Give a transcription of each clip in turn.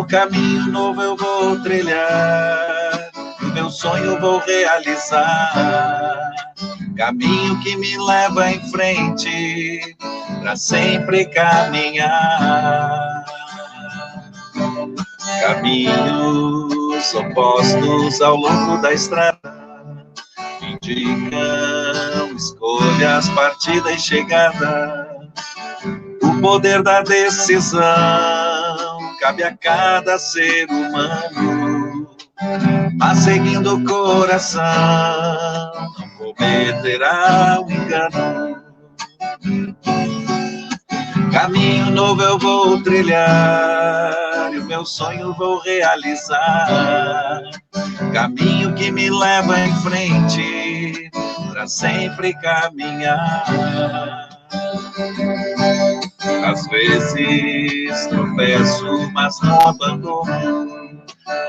Um caminho novo eu vou trilhar, o meu sonho vou realizar. Caminho que me leva em frente, pra sempre caminhar. Caminhos opostos ao longo da estrada indicam escolhas, partida e chegada. O poder da decisão cabe a cada ser humano, mas seguindo o coração não cometerá um engano. Caminho novo eu vou trilhar, e o meu sonho vou realizar. Caminho que me leva em frente, pra sempre caminhar. Às vezes tropeço, mas não abandono.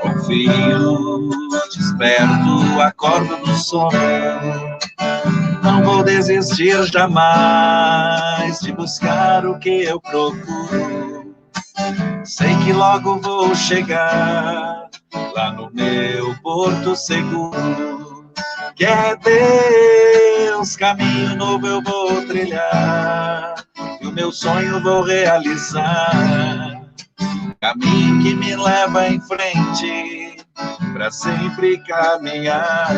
Confio, desperto, acordo do sono. Não vou desistir jamais de buscar o que eu procuro. Sei que logo vou chegar lá no meu porto seguro. Que é Deus, caminho novo eu vou trilhar, e o meu sonho vou realizar. Caminho que me leva em frente, pra sempre caminhar.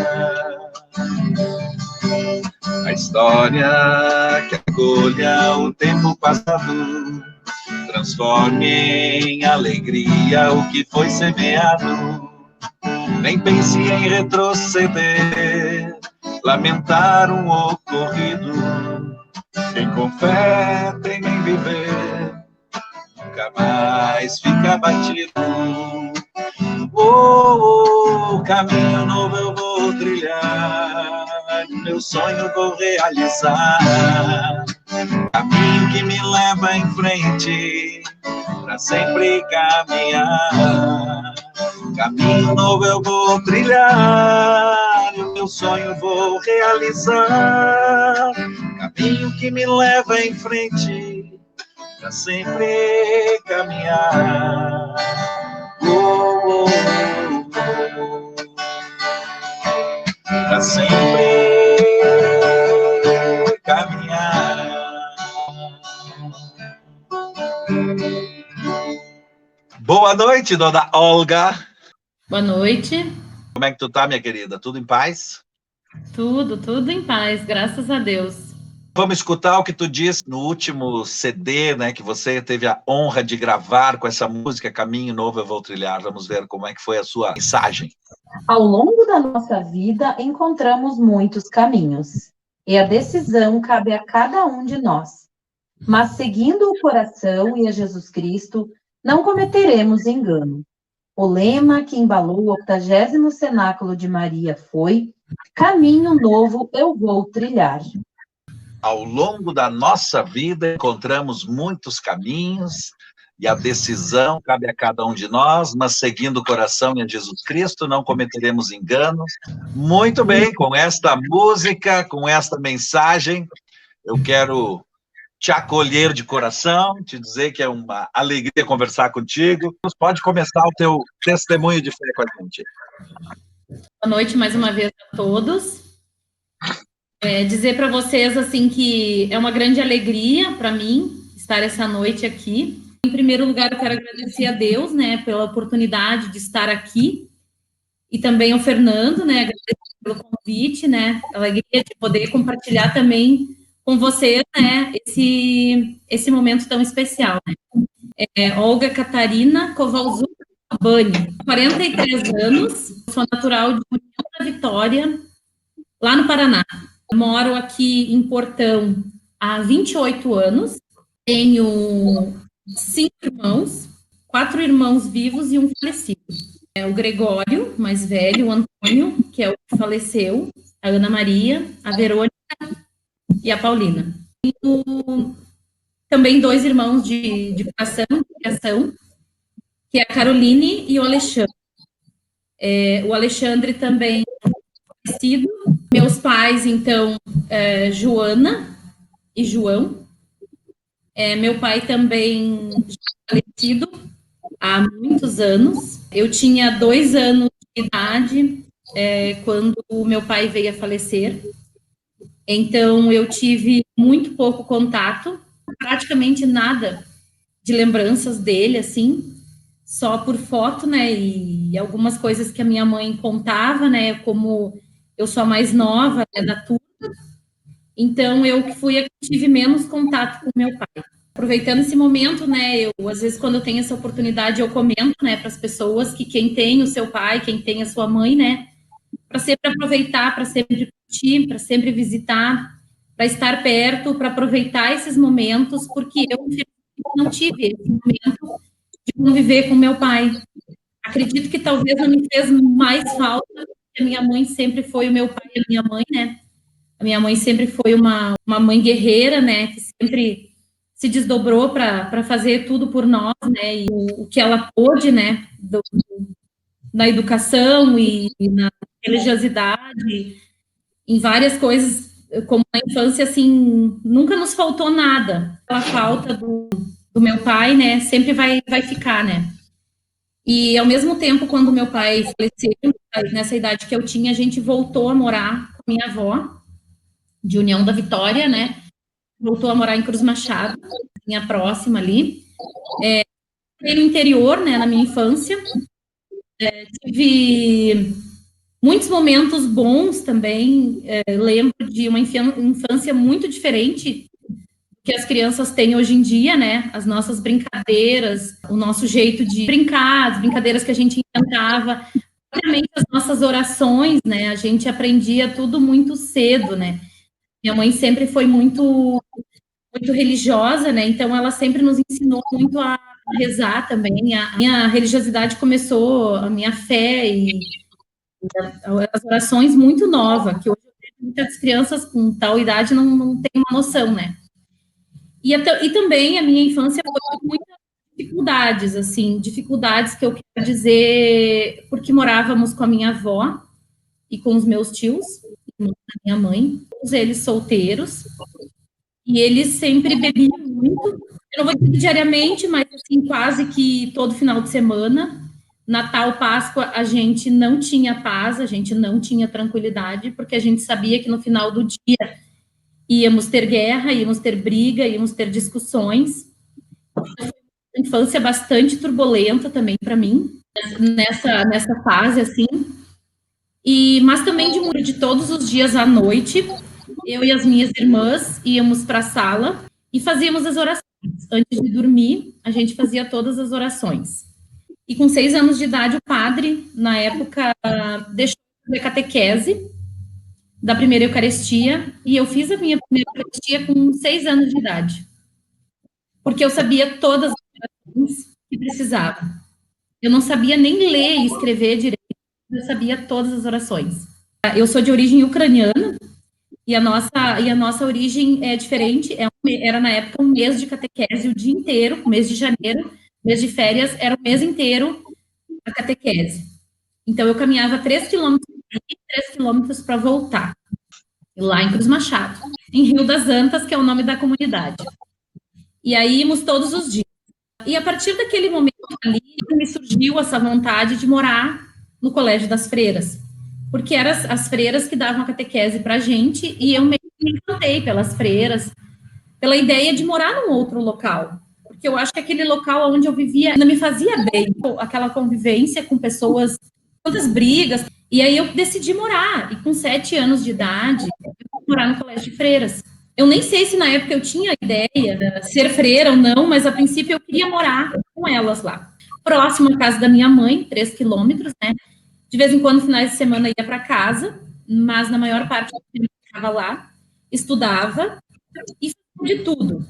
A história que acolha o tempo passado, transforme em alegria o que foi semeado. Nem pense em retroceder, lamentar um ocorrido. Quem com fé tem em viver, nunca mais fica batido. Caminho novo eu vou trilhar, meu sonho vou realizar. Caminho que me leva em frente, pra sempre caminhar. Caminho novo eu vou trilhar, e o meu sonho vou realizar. Caminho que me leva em frente, pra sempre caminhar. Pra sempre caminhar. Boa noite, dona Olga. Boa noite. Como é que tu tá, minha querida? Tudo em paz? Tudo em paz, graças a Deus. Vamos escutar o que tu disse no último CD, né, que você teve a honra de gravar com essa música Caminho Novo Eu Vou Trilhar. Vamos ver como é que foi a sua mensagem. Ao longo da nossa vida, encontramos muitos caminhos, e a decisão cabe a cada um de nós. Mas seguindo o coração e a Jesus Cristo, não cometeremos engano. O lema que embalou o 80º cenáculo de Maria foi: caminho novo eu vou trilhar. Ao longo da nossa vida, encontramos muitos caminhos, e a decisão cabe a cada um de nós, mas seguindo o coração e a Jesus Cristo, não cometeremos engano. Muito bem, com esta música, com esta mensagem, eu quero te acolher de coração, te dizer que é uma alegria conversar contigo. Pode começar o teu testemunho de fé com a gente. Boa noite mais uma vez a todos. Dizer para vocês assim que é uma grande alegria para mim estar essa noite aqui. Em primeiro lugar, eu quero agradecer a Deus, né, pela oportunidade de estar aqui, e também ao Fernando, né, agradecer pelo convite, né, a alegria de poder compartilhar também com vocês, né, esse momento tão especial, né. Olga Catarina Kovalzuk Bani, 43 anos, sou natural de União da Vitória, lá no Paraná. Eu moro aqui em Portão há 28 anos, tenho 5 irmãos, 4 irmãos vivos e um falecido. O Gregório, mais velho, o Antônio, que é o que faleceu, a Ana Maria, a Verônica e a Paulina. Tenho também 2 irmãos de criação, que é a Caroline e o Alexandre. O Alexandre também falecido. Meus pais, então, Joana e João. Meu pai também falecido, há muitos anos. Eu tinha 2 anos de idade quando o meu pai veio a falecer. Então, eu tive muito pouco contato, praticamente nada de lembranças dele, assim, só por foto, né, e algumas coisas que a minha mãe contava, né, como eu sou a mais nova, né, da turma, então eu que fui a que tive menos contato com meu pai. Aproveitando esse momento, né, às vezes quando eu tenho essa oportunidade, eu comento, né, para as pessoas que quem tem o seu pai, quem tem a sua mãe, né, para sempre aproveitar, para sempre curtir, para sempre visitar, para estar perto, para aproveitar esses momentos, porque eu não tive esse momento de conviver com meu pai. Acredito que talvez não me fez mais falta, porque a minha mãe sempre foi o meu pai e a minha mãe, né? A minha mãe sempre foi uma mãe guerreira, né? Que sempre se desdobrou para fazer tudo por nós, né? E o que ela pôde, né? Na educação e na religiosidade, em várias coisas, como na infância, assim, nunca nos faltou nada. A falta do meu pai, né? Sempre vai ficar, né? E, ao mesmo tempo, quando meu pai faleceu, nessa idade que eu tinha, a gente voltou a morar com minha avó, de União da Vitória, né? Voltou a morar em Cruz Machado, minha próxima ali. No interior, né, na minha infância. Tive muitos momentos bons também. Lembro de uma infância muito diferente que as crianças têm hoje em dia, né? As nossas brincadeiras, o nosso jeito de brincar, as brincadeiras que a gente inventava, obviamente as nossas orações, né? A gente aprendia tudo muito cedo, né? Minha mãe sempre foi muito religiosa, né? Então ela sempre nos ensinou muito a rezar também. A minha religiosidade começou, a minha fé e as orações muito nova, que hoje muitas crianças com tal idade não têm uma noção, né? E também a minha infância foi com muitas dificuldades, assim, dificuldades que eu quero dizer, porque morávamos com a minha avó e com os meus tios, a minha mãe, todos eles solteiros, e eles sempre bebiam muito, eu não vou dizer diariamente, mas assim, quase que todo final de semana. Natal, Páscoa, a gente não tinha paz, a gente não tinha tranquilidade, porque a gente sabia que no final do dia íamos ter guerra, íamos ter briga, íamos ter discussões. Foi uma infância bastante turbulenta também para mim, nessa fase, assim. Mas também de todos os dias à noite, eu e as minhas irmãs íamos para a sala e fazíamos as orações. Antes de dormir, a gente fazia todas as orações. E com 6 anos de idade, o padre, na época, deixou eu fazer catequese da primeira Eucaristia, e eu fiz a minha primeira Eucaristia com 6 anos de idade, porque eu sabia todas as orações que precisava. Eu não sabia nem ler e escrever direito, eu sabia todas as orações. Eu sou de origem ucraniana, e a nossa origem é diferente, era na época um mês de catequese o dia inteiro, mês de janeiro, mês de férias, era o mês inteiro a catequese. Então, eu caminhava 3 quilômetros para ir, 3 quilômetros para voltar, lá em Cruz Machado, em Rio das Antas, que é o nome da comunidade. E aí, íamos todos os dias. E a partir daquele momento ali, me surgiu essa vontade de morar no Colégio das Freiras, porque eram as freiras que davam a catequese para a gente, e eu me encantei pelas freiras, pela ideia de morar num outro local, porque eu acho que aquele local onde eu vivia não me fazia bem, aquela convivência com pessoas, tantas brigas, e aí eu decidi morar, e com 7 anos de idade, eu fui morar no Colégio de Freiras. Eu nem sei se na época eu tinha ideia de ser freira ou não, mas a princípio eu queria morar com elas lá. Próximo à casa da minha mãe, 3 quilômetros, né? De vez em quando, finais de semana, ia para casa, mas na maior parte do tempo eu ficava lá, estudava, e de tudo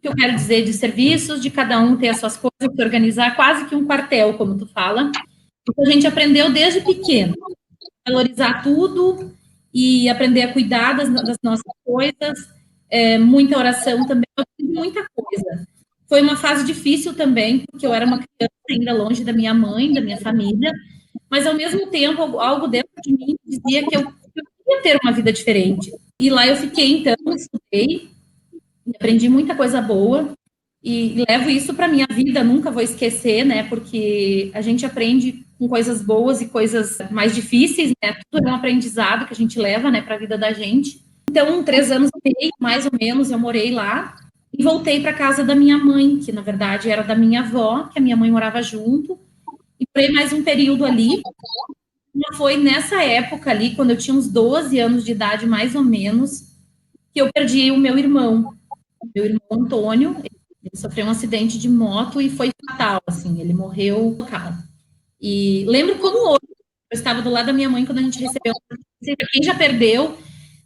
que eu quero dizer, de serviços, de cada um ter as suas coisas, se organizar, quase que um quartel, como tu fala, porque a gente aprendeu desde pequeno, valorizar tudo e aprender a cuidar das nossas coisas, muita oração também, eu aprendi muita coisa. Foi uma fase difícil também, porque eu era uma criança ainda longe da minha mãe, da minha família, mas ao mesmo tempo, algo dentro de mim dizia que eu queria ter uma vida diferente. E lá eu fiquei, então, estudei, aprendi muita coisa boa, E levo isso para minha vida, nunca vou esquecer, né? Porque a gente aprende com coisas boas e coisas mais difíceis, né? Tudo é um aprendizado que a gente leva, né, para a vida da gente. Então, 3 anos e meio, mais ou menos, eu morei lá e voltei para casa da minha mãe, que na verdade era da minha avó, que a minha mãe morava junto. E morei mais um período ali. E foi nessa época ali, quando eu tinha uns 12 anos de idade, mais ou menos, que eu perdi o meu irmão Antônio. Ele sofreu um acidente de moto e foi fatal, assim, ele morreu no local. E lembro como hoje, eu estava do lado da minha mãe quando a gente recebeu. Quem já perdeu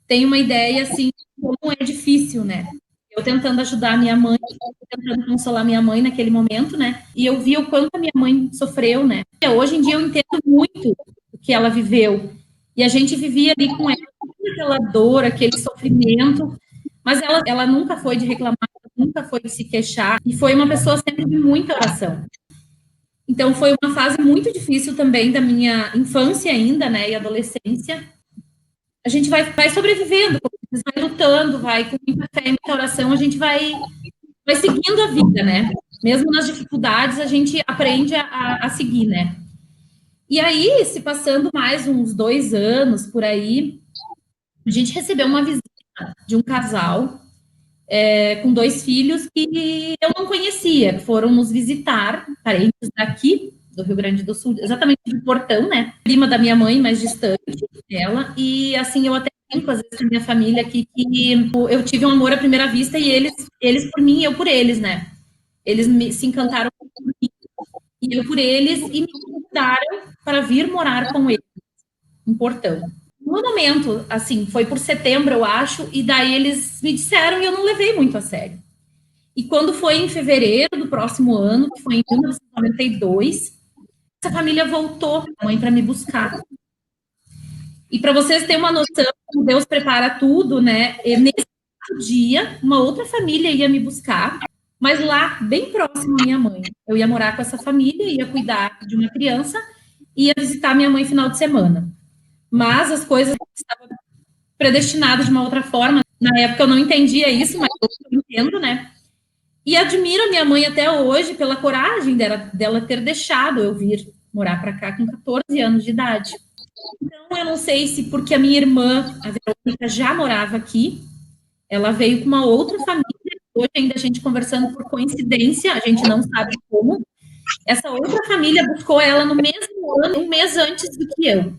tem uma ideia, assim, como é difícil, né? Eu tentando ajudar a minha mãe, tentando consolar minha mãe naquele momento, né? E eu vi o quanto a minha mãe sofreu, né? E hoje em dia eu entendo muito o que ela viveu. E a gente vivia ali com ela, aquela dor, aquele sofrimento, mas ela nunca foi de reclamar, nunca foi de se queixar, e foi uma pessoa sempre de muita oração. Então, foi uma fase muito difícil também da minha infância ainda, né, e adolescência. A gente vai sobrevivendo, vai lutando, vai com muita fé e muita oração, a gente vai seguindo a vida, né? Mesmo nas dificuldades, a gente aprende a seguir, né? E aí, se passando mais uns 2 anos por aí, a gente recebeu uma visita de um casal com 2 filhos que eu não conhecia, que foram nos visitar, parentes daqui, do Rio Grande do Sul, exatamente do Portão, né? Prima da minha mãe, mais distante dela, e assim, eu até brinco, às vezes, com a minha família aqui, que eu tive um amor à primeira vista, e eles por mim, eu por eles, né? Eles se encantaram por mim, e eu por eles, e me convidaram para vir morar com eles, em Portão. No momento, assim, foi por setembro, eu acho, e daí eles me disseram e eu não levei muito a sério. E quando foi em fevereiro do próximo ano, que foi em 1992, essa família voltou, a mãe, para me buscar. E para vocês terem uma noção, Deus prepara tudo, né? E nesse dia, uma outra família ia me buscar, mas lá, bem próximo à minha mãe. Eu ia morar com essa família, ia cuidar de uma criança, ia visitar minha mãe final de semana. Mas as coisas estavam predestinadas de uma outra forma. Na época eu não entendia isso, mas eu entendo, né? E admiro a minha mãe até hoje pela coragem dela ter deixado eu vir morar para cá com 14 anos de idade. Então, eu não sei se porque a minha irmã, a Verônica, já morava aqui, ela veio com uma outra família. Hoje ainda a gente conversando por coincidência, a gente não sabe como. Essa outra família buscou ela no mesmo ano, um mês antes do que eu.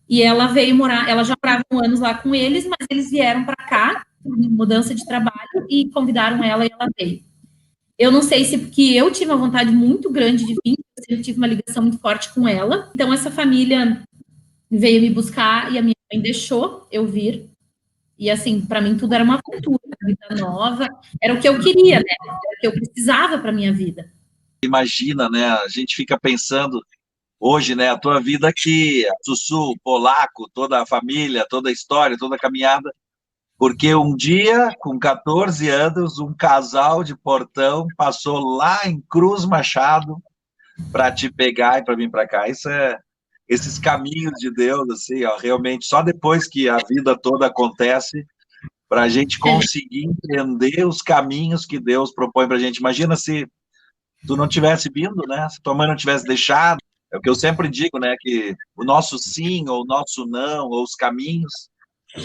E ela veio morar, ela já morava 1 ano lá com eles, mas eles vieram para cá, por mudança de trabalho, e convidaram ela e ela veio. Eu não sei se porque eu tive uma vontade muito grande de vir, eu tive uma ligação muito forte com ela. Então, essa família veio me buscar e a minha mãe deixou eu vir. E, assim, para mim tudo era uma aventura, uma vida nova. Era o que eu queria, né? Era o que eu precisava para minha vida. Imagina, né? A gente fica pensando hoje, né? A tua vida aqui, a Sussu, polaco, toda a família, toda a história, toda a caminhada. Porque um dia, com 14 anos, um casal de Portão passou lá em Cruz Machado para te pegar e para vir para cá. Isso é esses caminhos de Deus, assim, ó, realmente, só depois que a vida toda acontece, para a gente conseguir entender os caminhos que Deus propõe para a gente. Imagina se tu não tivesse vindo, né? Se tua mãe não tivesse deixado. É o que eu sempre digo, né? Que o nosso sim, ou o nosso não, ou os caminhos,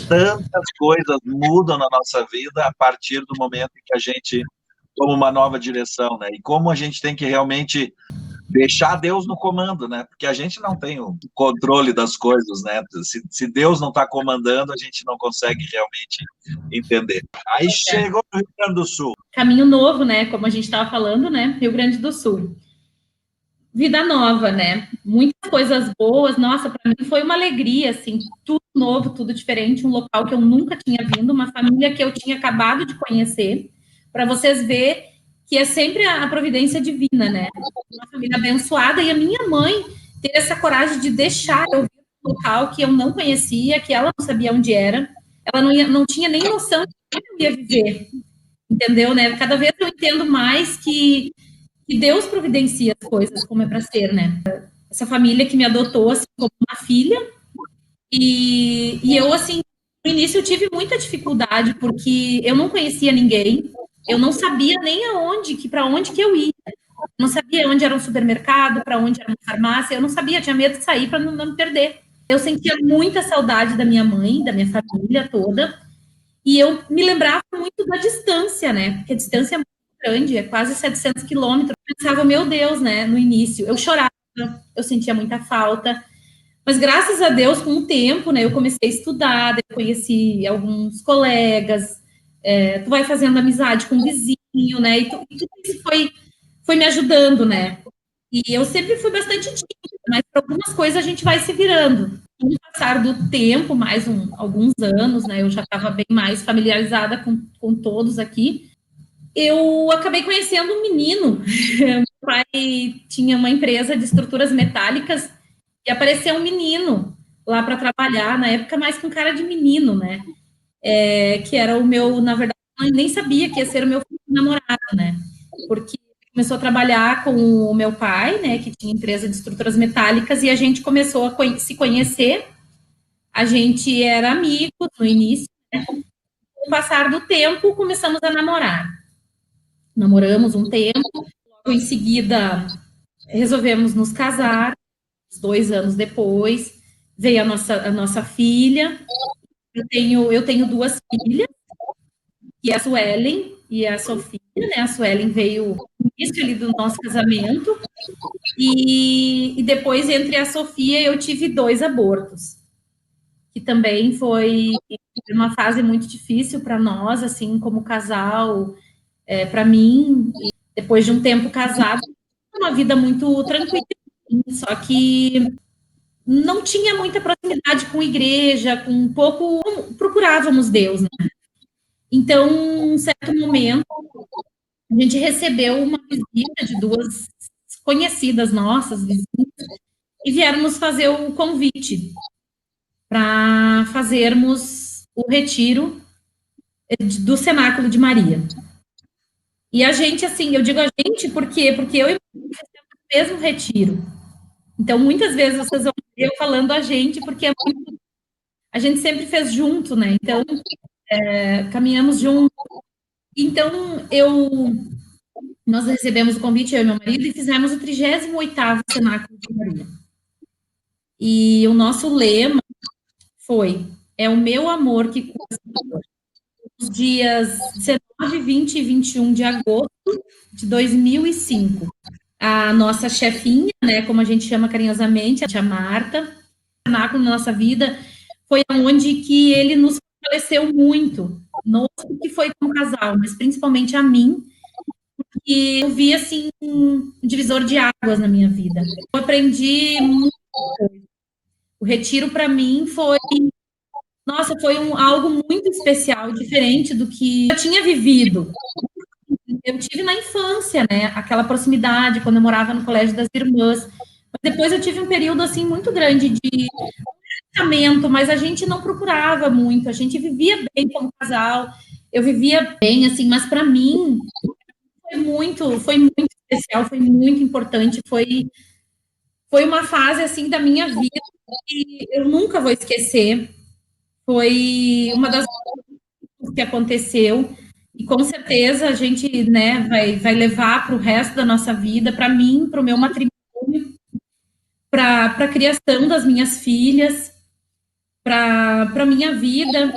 tantas coisas mudam na nossa vida a partir do momento em que a gente toma uma nova direção, né? E como a gente tem que realmente deixar Deus no comando, né? Porque a gente não tem o controle das coisas, né? Se Deus não está comandando, a gente não consegue realmente entender. Aí chegou no Rio Grande do Sul. Caminho novo, né? Como a gente estava falando, né? Rio Grande do Sul. Vida nova, né? Muitas coisas boas. Nossa, para mim foi uma alegria, assim, tudo novo, tudo diferente, um local que eu nunca tinha vindo, uma família que eu tinha acabado de conhecer, para vocês verem que é sempre a providência divina, né? Uma família abençoada, e a minha mãe ter essa coragem de deixar eu vir um local que eu não conhecia, que ela não sabia onde era, ela não tinha nem noção de como eu ia viver, entendeu, né? Cada vez eu entendo mais que Deus providencia as coisas como é para ser, né? Essa família que me adotou assim, como uma filha, e eu, assim, no início eu tive muita dificuldade, porque eu não conhecia ninguém, Eu não sabia nem para onde que eu ia. Não sabia onde era um supermercado, para onde era uma farmácia. Eu não sabia, tinha medo de sair para não me perder. Eu sentia muita saudade da minha mãe, da minha família toda. E eu me lembrava muito da distância, né? Porque a distância é muito grande, é quase 700 quilômetros. Eu pensava, meu Deus, né? No início, eu chorava, eu sentia muita falta. Mas graças a Deus, com o tempo, né? Eu comecei a estudar, eu conheci alguns colegas, tu vai fazendo amizade com o vizinho, né? E tudo isso foi me ajudando, né? E eu sempre fui bastante tímida, mas para algumas coisas a gente vai se virando. Com o passar do tempo, alguns anos, né? Eu já estava bem mais familiarizada com todos aqui. Eu acabei conhecendo um menino. Meu pai tinha uma empresa de estruturas metálicas e apareceu um menino lá para trabalhar, na época mais com cara de menino, né? Que era o meu, na verdade, eu nem sabia que ia ser o meu namorado, né? Porque começou a trabalhar com o meu pai, né, que tinha empresa de estruturas metálicas, e a gente começou a se conhecer. A gente era amigos no início, né? Com o passar do tempo, começamos a namorar. Namoramos um tempo, logo em seguida resolvemos nos casar. 2 anos depois veio a nossa filha. Eu tenho 2 filhas, que é a Suelen e a Sofia, né? A Suelen veio no início ali do nosso casamento, e depois, entre a Sofia, eu tive 2 abortos, que também foi uma fase muito difícil para nós, assim, como casal, para mim, depois de um tempo casado, uma vida muito tranquila, só que não tinha muita proximidade com igreja, com pouco procurávamos Deus, né? Então, em um certo momento, a gente recebeu uma visita de 2 conhecidas nossas, vizinhas, e vieram nos fazer o convite para fazermos o retiro do Cenáculo de Maria. E a gente, assim, eu digo a gente porque eu e o mesmo retiro. Então, muitas vezes vocês vão ver eu falando a gente, porque a gente sempre fez junto, né? Então, caminhamos junto. Então, nós recebemos o convite, eu e meu marido, e fizemos o 38º Cenáculo de Maria. E o nosso lema foi: é o meu amor que cura. Os dias 19, 20 e 21 de agosto de 2005. A nossa chefinha, né, como a gente chama carinhosamente, a tia Marta, o cenáculo na nossa vida foi onde que ele nos fortaleceu muito, não que foi como casal, mas principalmente a mim, e eu vi, assim, um divisor de águas na minha vida. Eu aprendi muito. O retiro, para mim, foi algo muito especial, diferente do que eu tinha vivido. Eu tive na infância, né, aquela proximidade, quando eu morava no Colégio das Irmãs. Mas depois eu tive um período, assim, muito grande de tratamento, mas a gente não procurava muito, a gente vivia bem como casal, eu vivia bem, assim, mas para mim foi muito especial, foi muito importante, foi uma fase, assim, da minha vida que eu nunca vou esquecer. Foi uma das coisas que aconteceu, e com certeza a gente, né, vai levar para o resto da nossa vida, para mim, para o meu matrimônio, para a criação das minhas filhas, para a minha vida.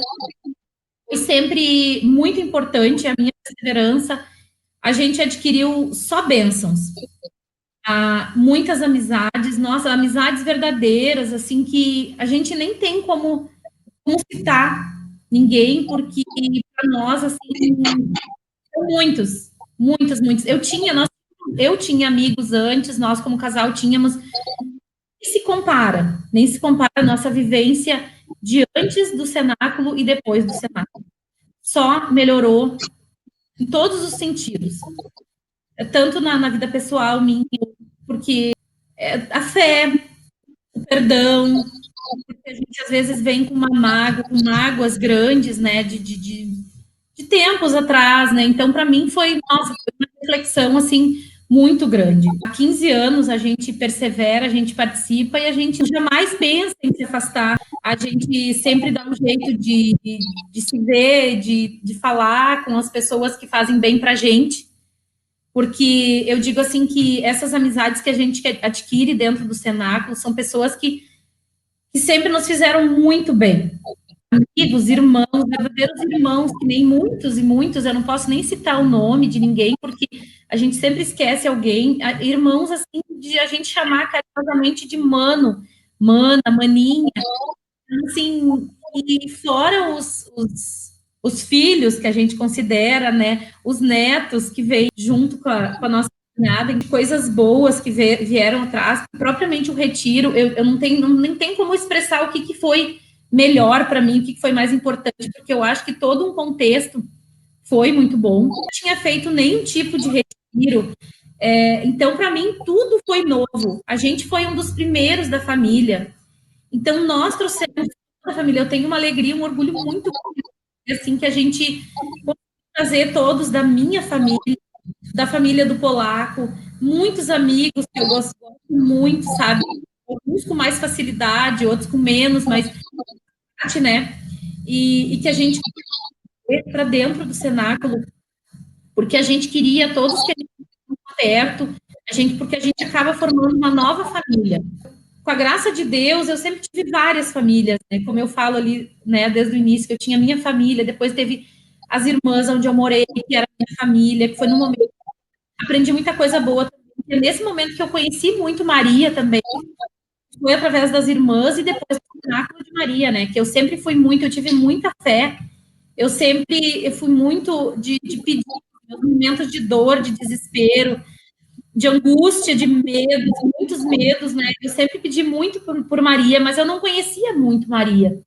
Foi sempre muito importante a minha perseverança. A gente adquiriu só bênçãos. Muitas amizades, nossa, amizades verdadeiras, assim, que a gente nem tem como citar ninguém, porque para nós, assim, muitos. Eu tinha amigos antes, nós como casal tínhamos, nem se compara a nossa vivência de antes do cenáculo e depois do cenáculo. Só melhorou em todos os sentidos, tanto na vida pessoal minha, porque a fé, o perdão, porque a gente às vezes vem com uma mágoa, com mágoas grandes, né, de tempos atrás, né, então para mim foi uma reflexão, assim, muito grande. Há 15 anos a gente persevera, a gente participa e a gente jamais pensa em se afastar. a gente sempre dá um jeito de se ver, de falar com as pessoas que fazem bem para a gente, porque eu digo assim que essas amizades que a gente adquire dentro do cenáculo são pessoas que sempre nos fizeram muito bem. Amigos, irmãos, verdadeiros irmãos, que nem muitos e muitos, eu não posso nem citar o nome de ninguém, porque a gente sempre esquece alguém, irmãos, assim, de a gente chamar carinhosamente de mano, mana, maninha, assim, e fora os filhos que a gente considera, né, os netos que veio junto com a nossa caminhada, coisas boas que vieram atrás, propriamente o retiro, eu não tenho, nem tem como expressar o que foi melhor para mim, o que foi mais importante, porque eu acho que todo um contexto foi muito bom. Não tinha feito nenhum tipo de retiro, então para mim tudo foi novo. A gente foi um dos primeiros da família, então nós trouxemos toda a família. Eu tenho uma alegria, um orgulho muito grande, assim, que a gente pode trazer todos da minha família, da família do polaco, muitos amigos que eu gosto muito, sabe? Alguns com mais facilidade, outros com menos, mas né? E que a gente para dentro do cenáculo, porque a gente queria todos que a gente perto, porque a gente acaba formando uma nova família. Com a graça de Deus, eu sempre tive várias famílias, né? Como eu falo ali, né, desde o início, que eu tinha minha família, depois teve as irmãs onde eu morei, que era minha família, que foi no momento aprendi muita coisa boa. Nesse momento que eu conheci muito Maria também, foi através das irmãs e depois do cenáculo de Maria, né? Que eu sempre fui muito, eu tive muita fé. Eu fui muito de pedir, meus momentos de dor, de desespero, de angústia, de medo, muitos medos, né? Eu sempre pedi muito por Maria, mas eu não conhecia muito Maria.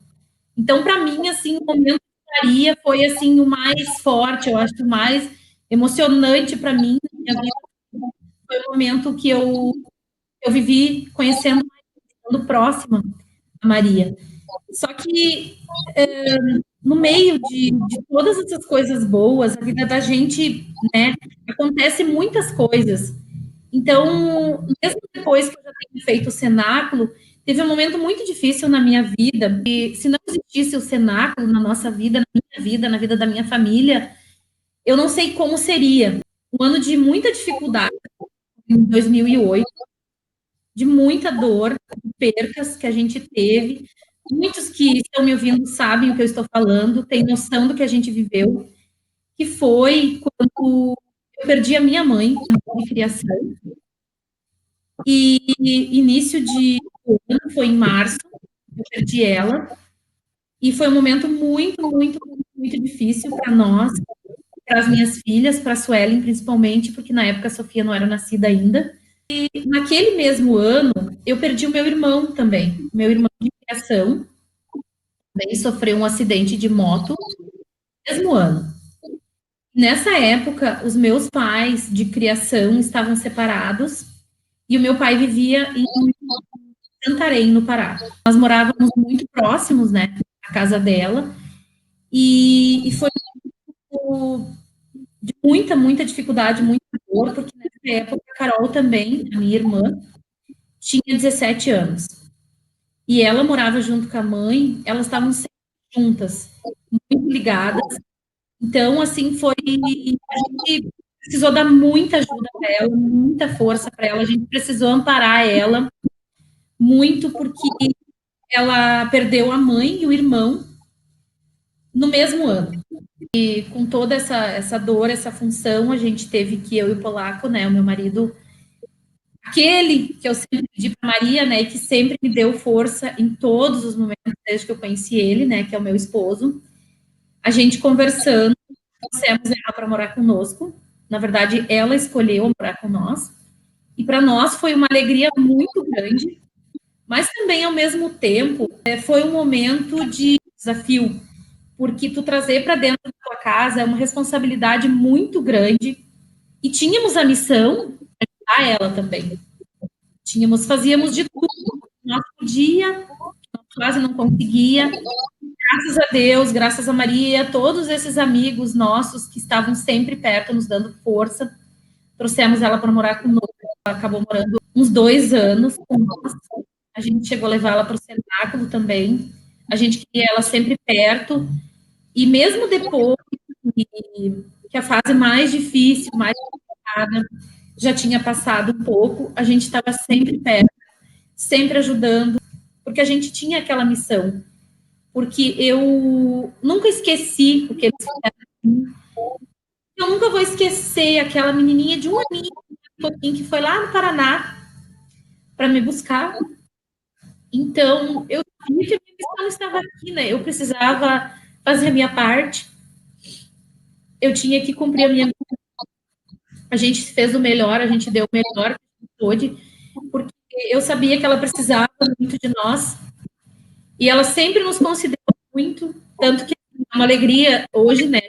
Então, para mim, assim, o momento de Maria foi assim o mais forte, eu acho, o mais emocionante para mim. Minha vida foi o momento que eu vivi conhecendo, próxima a Maria. Só que no meio de todas essas coisas boas, a vida da gente, né, acontece muitas coisas. Então, mesmo depois que eu já tenho feito o cenáculo, teve um momento muito difícil na minha vida, e se não existisse o cenáculo na nossa vida, na minha vida, na vida da minha família, eu não sei como seria. Um ano de muita dificuldade, em 2008, de muita dor, de percas que a gente teve. Muitos que estão me ouvindo sabem o que eu estou falando, têm noção do que a gente viveu, que foi quando eu perdi a minha mãe de criação. E início de ano, foi em março, eu perdi ela. E foi um momento muito, muito, muito, muito difícil para nós, para as minhas filhas, para a Suelen principalmente, porque na época a Sofia não era nascida ainda. E naquele mesmo ano, eu perdi o meu irmão também, meu irmão de criação, também sofreu um acidente de moto no mesmo ano. Nessa época, os meus pais de criação estavam separados e o meu pai vivia em Santarém, no Pará. Nós morávamos muito próximos, né, à casa dela, e foi de muita, muita dificuldade, muita dor, porque nessa época a Carol também, a minha irmã, tinha 17 anos. E ela morava junto com a mãe, elas estavam sempre juntas, muito ligadas. Então, assim, a gente precisou dar muita ajuda para ela, muita força para ela, a gente precisou amparar ela muito, porque ela perdeu a mãe e o irmão no mesmo ano. E com toda essa dor, essa função, a gente teve que, eu e o polaco, né, o meu marido, aquele que eu sempre pedi para Maria, né, que sempre me deu força em todos os momentos desde que eu conheci ele, né, que é o meu esposo, a gente conversando, trouxemos ela para morar conosco. Na verdade, ela escolheu morar com nós. E para nós foi uma alegria muito grande, mas também, ao mesmo tempo, foi um momento de desafio, porque tu trazer para dentro da tua casa é uma responsabilidade muito grande. E tínhamos a missão de ajudar ela também. Fazíamos de tudo, nós podia, quase não conseguia. Graças a Deus, graças a Maria, todos esses amigos nossos que estavam sempre perto, nos dando força, trouxemos ela para morar conosco. Ela acabou morando uns 2 anos com nós. A gente chegou a levar ela para o cenáculo também. a gente queria ela sempre perto, e mesmo depois que a fase mais difícil, mais complicada, já tinha passado um pouco, a gente estava sempre perto, sempre ajudando, porque a gente tinha aquela missão. Porque eu nunca esqueci o que eles fizeram. Eu nunca vou esquecer aquela menininha de um aninho, um pouquinho, que foi lá no Paraná para me buscar. Então, eu sabia que a minha missão estava aqui, né? Eu precisava fazer a minha parte. Eu tinha que cumprir a minha missão. A gente fez o melhor, a gente deu o melhor que pôde, porque eu sabia que ela precisava muito de nós. E ela sempre nos considerou muito, tanto que é uma alegria hoje, né?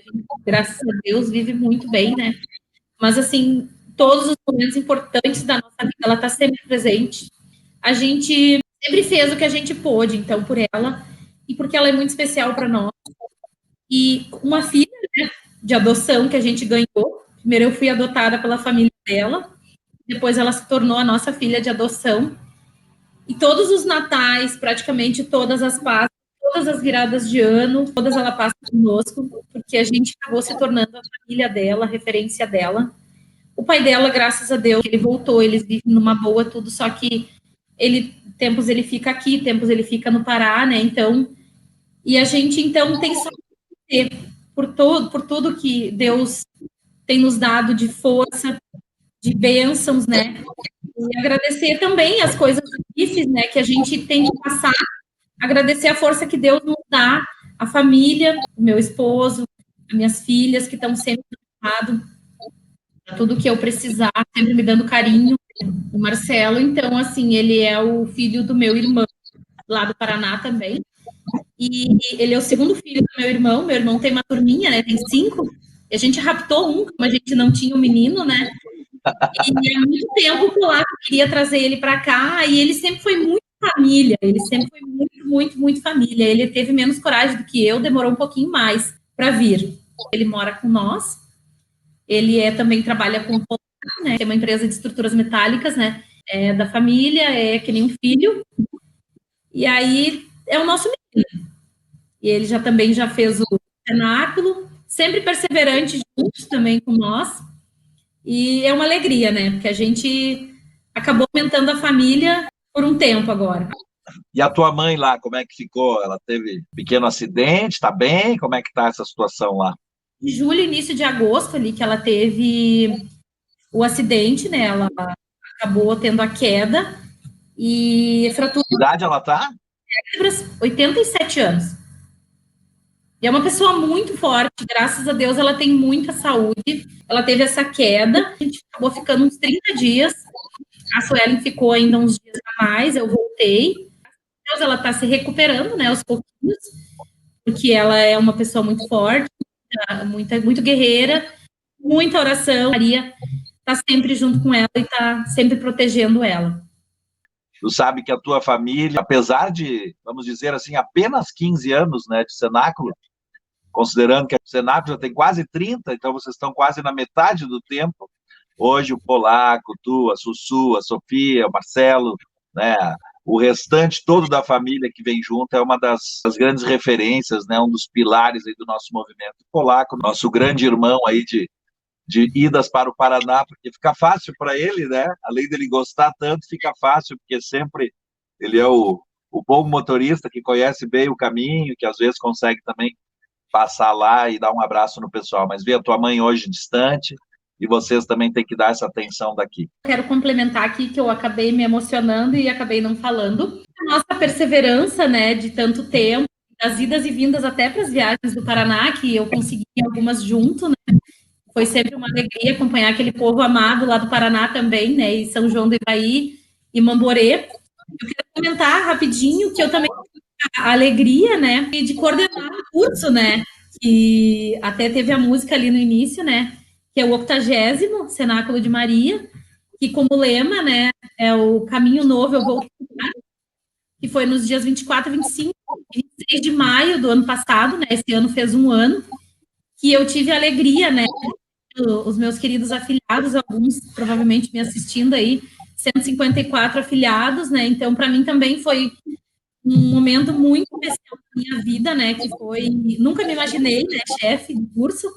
Graças a Deus, vive muito bem, né? Mas, assim, todos os momentos importantes da nossa vida, ela está sempre presente. A gente sempre fez o que a gente pôde, então, por ela, e porque ela é muito especial para nós. E uma filha, né, de adoção que a gente ganhou. Primeiro eu fui adotada pela família dela, depois ela se tornou a nossa filha de adoção. E todos os natais, praticamente todas as Páscoas, todas as viradas de ano, todas ela passa conosco, porque a gente acabou se tornando a família dela, a referência dela. O pai dela, graças a Deus, ele voltou, eles vivem numa boa, tudo, só que tempos ele fica aqui, tempos ele fica no Pará, né? Então, e a gente, então, tem só que ter por tudo que Deus tem nos dado de força, de bênçãos, né? E agradecer também as coisas difíceis, né, que a gente tem que passar, agradecer a força que Deus nos dá, a família, o meu esposo, as minhas filhas, que estão sempre do lado, tudo que eu precisar, sempre me dando carinho, o Marcelo, então, assim, ele é o filho do meu irmão, lá do Paraná também, e ele é o segundo filho do meu irmão tem uma turminha, né, tem 5, e a gente raptou um, como a gente não tinha um menino, né, e há muito tempo que eu queria trazer ele para cá, e ele sempre foi muito família, ele sempre foi muito, muito, muito família. Ele teve menos coragem do que eu, demorou um pouquinho mais para vir. Ele mora com nós, ele também trabalha com Polar, né, que é uma empresa de estruturas metálicas, né, da família, é que nem um filho, e aí é o nosso menino. E ele também já fez o cenáculo, sempre perseverante juntos também com nós. E é uma alegria, né? Porque a gente acabou aumentando a família por um tempo agora. E a tua mãe lá, como é que ficou? Ela teve um pequeno acidente, tá bem? Como é que tá essa situação lá? Em julho, início de agosto, ali, que ela teve o acidente, né? Ela acabou tendo a queda e fratura. Que idade ela tá? 87 anos. E é uma pessoa muito forte, graças a Deus ela tem muita saúde. Ela teve essa queda, a gente acabou ficando uns 30 dias. A Suelen ficou ainda uns dias a mais, eu voltei. Deus, ela está se recuperando, né, aos pouquinhos, porque ela é uma pessoa muito forte, muito guerreira, muita oração. Maria está sempre junto com ela e está sempre protegendo ela. Tu sabe que a tua família, apesar de, vamos dizer assim, apenas 15 anos, né, de cenáculo, considerando que o cenáculo já tem quase 30, então vocês estão quase na metade do tempo. Hoje o Polaco, tu, a Sussu, a Sofia, o Marcelo, né, o restante todo da família que vem junto é uma das grandes referências, né, um dos pilares aí do nosso movimento. O Polaco, nosso grande irmão aí de idas para o Paraná, porque fica fácil para ele, né? Além dele gostar tanto, fica fácil, porque sempre ele é o bom motorista que conhece bem o caminho, que às vezes consegue também passar lá e dar um abraço no pessoal. Mas ver a tua mãe hoje distante, e vocês também têm que dar essa atenção daqui. Quero complementar aqui que eu acabei me emocionando e acabei não falando. A nossa perseverança, né, de tanto tempo, das idas e vindas até para as viagens do Paraná, que eu consegui algumas junto, né? Foi sempre uma alegria acompanhar aquele povo amado lá do Paraná também, né? E São João do Ivaí e Mamborê. Eu queria comentar rapidinho que eu também tive a alegria, né, de coordenar o curso, né? Que até teve a música ali no início, né? Que é o 80º Cenáculo de Maria, que como lema, né, é o Caminho Novo, eu vou que foi nos dias 24, 25 e 26 de maio do ano passado, né? Esse ano fez um ano, que eu tive a alegria, né? Os meus queridos afiliados, alguns provavelmente me assistindo aí, 154 afiliados, né? Então, para mim também foi um momento muito especial na minha vida, né, que foi, nunca me imaginei, né, chefe do curso,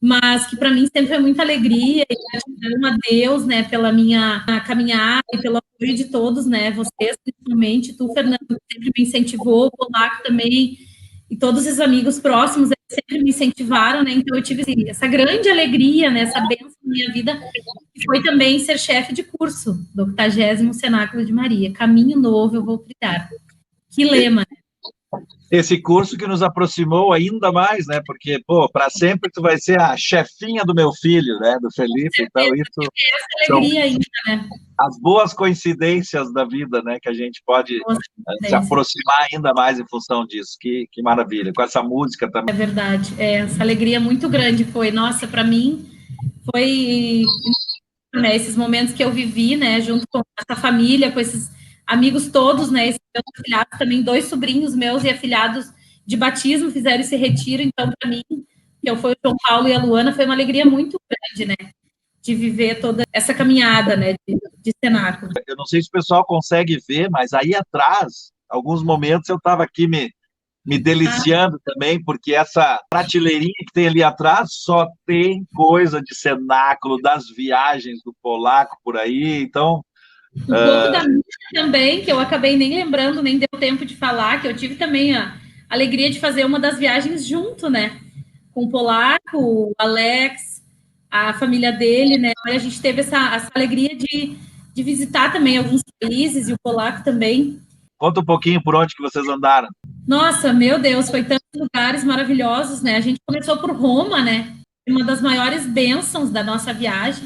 mas que para mim sempre foi muita alegria e gratidão a Deus, né, pela minha caminhada e pelo apoio de todos, né, vocês principalmente, tu, Fernando, que sempre me incentivou, o Polaco também, e todos os amigos próximos sempre me incentivaram, né, então eu tive assim, essa grande alegria, né, essa bênção na minha vida, que foi também ser chefe de curso do 80º Cenáculo de Maria, Caminho Novo eu vou trilhar. Que lema, né? Esse curso que nos aproximou ainda mais, né? Porque, pô, para sempre tu vai ser a chefinha do meu filho, né? Do Felipe. Então, isso essa alegria ainda, né? As boas coincidências da vida, né? Que a gente pode se aproximar ainda mais em função disso. Que maravilha. Com essa música também. É verdade. Essa alegria muito grande foi. Nossa, para mim, foi... Né, esses momentos que eu vivi, né? Junto com essa família, com esses amigos todos, né? Esses meus afilhados também, 2 sobrinhos meus e afilhados de batismo fizeram esse retiro. Então, para mim, que eu fui o João Paulo e a Luana, foi uma alegria muito grande, né? De viver toda essa caminhada, né? De cenáculo. Eu não sei se o pessoal consegue ver, mas aí atrás, alguns momentos eu estava aqui me deliciando também, porque essa prateleirinha que tem ali atrás só tem coisa de cenáculo, das viagens do Polaco por aí, então... Um pouco da minha também, que eu acabei nem lembrando, nem deu tempo de falar, que eu tive também a alegria de fazer uma das viagens junto, né? Com o Polaco, o Alex, a família dele, né? A gente teve essa alegria de visitar também alguns países, e o Polaco também. Conta um pouquinho por onde que vocês andaram. Nossa, meu Deus, foi tantos lugares maravilhosos, né? A gente começou por Roma, né? Uma das maiores bênçãos da nossa viagem,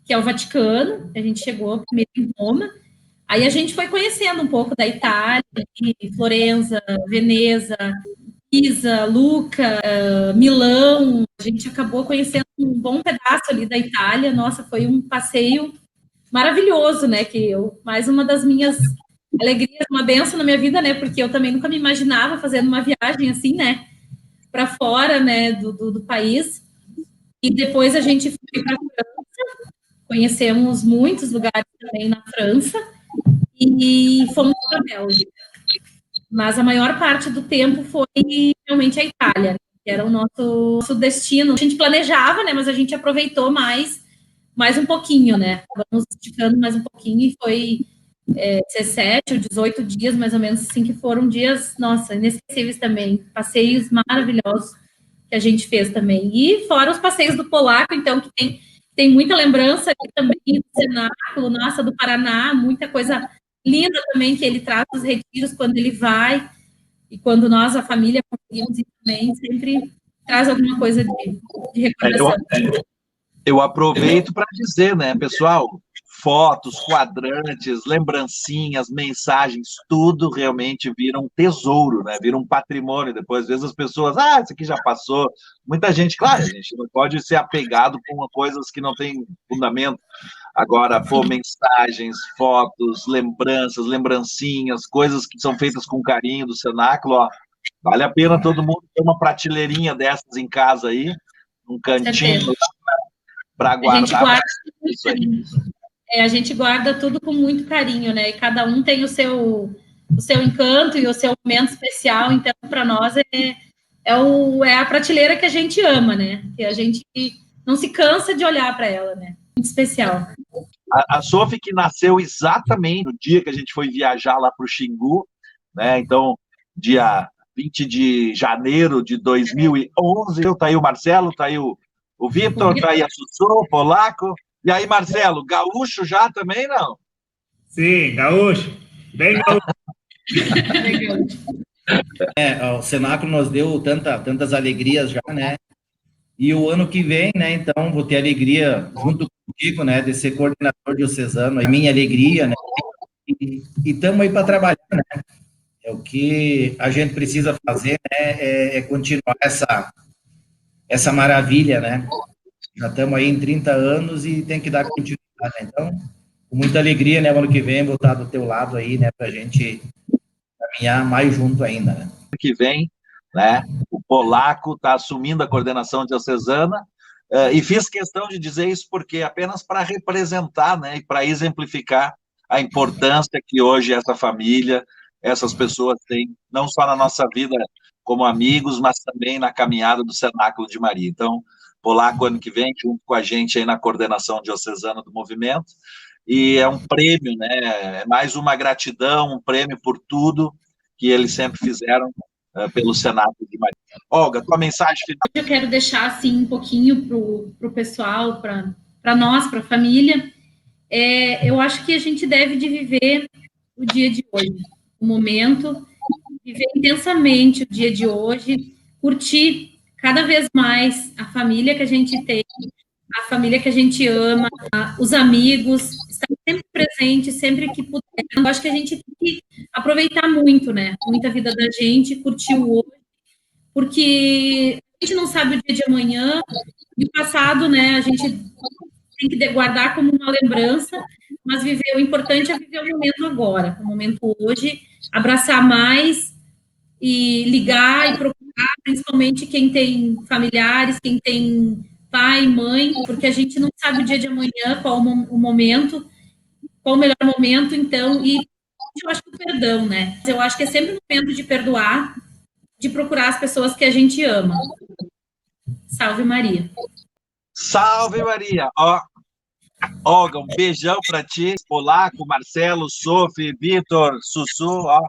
que é o Vaticano. A gente chegou primeiro em Roma. Aí a gente foi conhecendo um pouco da Itália, Florença, Veneza, Pisa, Lucca, Milão. A gente acabou conhecendo um bom pedaço ali da Itália. Nossa, foi um passeio maravilhoso, né? Que mais uma das minhas alegrias, uma benção na minha vida, né? Porque eu também nunca me imaginava fazendo uma viagem assim, né? Para fora, né? Do país. E depois a gente foi para a França, conhecemos muitos lugares também na França e fomos para a Bélgica. Mas a maior parte do tempo foi realmente a Itália, que era o nosso destino. A gente planejava, né? Mas a gente aproveitou mais um pouquinho, né? Vamos esticando mais um pouquinho e foi 17 ou 18 dias, mais ou menos, assim, que foram dias, nossa, inesquecíveis também. Passeios maravilhosos que a gente fez também. E fora os passeios do Polaco, então, que tem muita lembrança aqui também do cenáculo, nossa, do Paraná, muita coisa linda também que ele traz dos retiros quando ele vai, e quando nós, a família, conseguimos ir também, sempre traz alguma coisa de recordação. Eu aproveito para dizer, né, pessoal, fotos, quadrantes, lembrancinhas, mensagens, tudo realmente vira um tesouro, né? Vira um patrimônio. Depois, às vezes, as pessoas, isso aqui já passou. Muita gente, claro, a gente não pode ser apegado com coisas que não têm fundamento. Agora, mensagens, fotos, lembranças, lembrancinhas, coisas que são feitas com carinho do cenáculo, ó, vale a pena todo mundo ter uma prateleirinha dessas em casa aí, um cantinho para guardar. A gente guarda tudo com muito carinho, né? E cada um tem o seu encanto e o seu momento especial. Então, para nós, é a prateleira que a gente ama, né? Que a gente não se cansa de olhar para ela, né? Muito especial. A Sophie, que nasceu exatamente no dia que a gente foi viajar lá para o Xingu, né? Então, dia 20 de janeiro de 2011, tá aí o Marcelo, tá aí o Vitor, tá aí a Sussu, o Polaco. E aí, Marcelo, gaúcho já também, não? Sim, gaúcho. Bem gaúcho. O cenáculo nos deu tantas alegrias já, né? E o ano que vem, né, então, vou ter alegria junto contigo, né, de ser coordenador diocesano, é minha alegria, né? E estamos aí para trabalhar, né? É o que a gente precisa fazer, né? É continuar essa maravilha, né? Já estamos aí em 30 anos e tem que dar continuidade, né? Então, com muita alegria, né? Ano que vem vou estar do teu lado aí, né? Para a gente caminhar mais junto ainda, né? Ano que vem, né? O Polaco está assumindo a coordenação diocesana e fiz questão de dizer isso porque apenas para representar, né? E para exemplificar a importância que hoje essa família essas pessoas têm, não só na nossa vida como amigos, mas também na caminhada do Cenáculo de Maria. Então, Polaco, ano que vem, junto com a gente aí na coordenação diocesana do movimento, e é um prêmio, né? É mais uma gratidão, um prêmio por tudo que eles sempre fizeram pelo Cenáculo de Maria. Olga, tua mensagem final. Eu quero deixar assim um pouquinho para o pessoal, para nós, para a família. Eu acho que a gente deve de viver o dia de hoje, o momento, viver intensamente o dia de hoje, curtir cada vez mais a família que a gente tem, a família que a gente ama, os amigos, estar sempre presente, sempre que puder. Eu acho que a gente tem que aproveitar muito, né? Muita vida da gente, curtir o hoje, porque a gente não sabe o dia de amanhã, e o passado, né? A gente tem que guardar como uma lembrança, mas viver, o importante é viver o momento agora, o momento hoje, abraçar mais e ligar e procurar, principalmente quem tem familiares, quem tem pai, mãe, porque a gente não sabe o dia de amanhã, qual o momento, qual o melhor momento, então, e eu acho que o perdão, né? Eu acho que é sempre o momento de perdoar, de procurar as pessoas que a gente ama. Salve Maria. Salve Maria! Ó, Olga, um beijão para ti, Polaco, Marcelo, Sophie, Vitor, Sussu, ó.